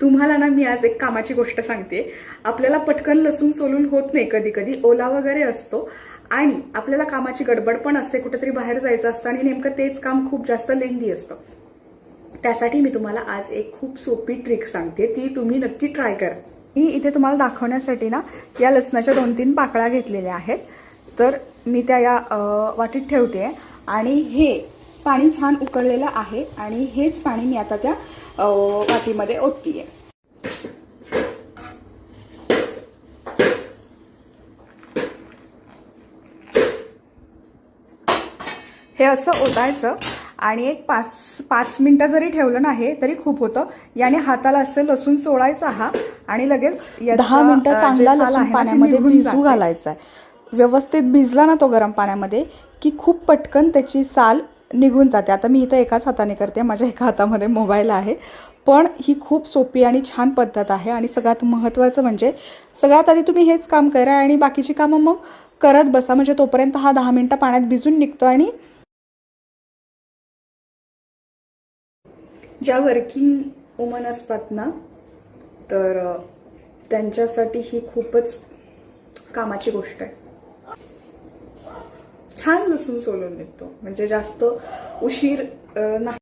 तुम्हाला ना मी आज एक कामाची गोष्ट सांगते। आपल्याला पटकन लसूण सोलून होत नाही, कधी कधी ओला वगैरे असतो आणि आपल्याला कामाची गडबड पण असते, कुठेतरी बाहेर जायचं असतं आणि नेमकं तेच काम खूप जास्त लेंदी असतं। त्यासाठी मी तुम्हाला आज एक खूप सोपी ट्रिक सांगते, ती तुम्ही नक्की ट्राय करा। मी इथे तुम्हाला दाखवण्यासाठी ना या लसणाच्या 2-3 पाकळ्या घेतलेल्या आहेत, तर मी त्या या वाटीत ठेवते आणि हे पाणी छान उकळलेलं आहे आणि हेच पाणी मी आता त्या वाटीमध्ये ओततीये। हे असं ओतायचं आणि एक 5 मिनिटं जरी ठेवलं नाही तरी खूप होतं। याने हाताला असं लसूण चोळायचा हा आणि लगेच 10 मिनिटं चांगला लसूण पाण्यामध्ये भिजू घालायचा आहे। व्यवस्थित भिजला ना तो गरम पाण्यामध्ये की खूप पटकन त्याची साल निघून जाते। आता मी इथं एकाच हाताने करते, माझ्या एका हातामध्ये मोबाईल आहे, पण ही खूप सोपी आणि छान पद्धत आहे। आणि सगळ्यात महत्त्वाचं म्हणजे सगळ्यात आधी तुम्ही हेच काम करा आणि बाकीची कामं मग करत बसा, म्हणजे तोपर्यंत हा 10 मिनिटं पाण्यात भिजून निघतो। आणि ज्या वर्किंग वुमन असतात ना, तर त्यांच्यासाठी ही खूपच कामाची गोष्ट आहे। छान लसूण सोलून निघतो, म्हणजे जास्त उशीर नाही।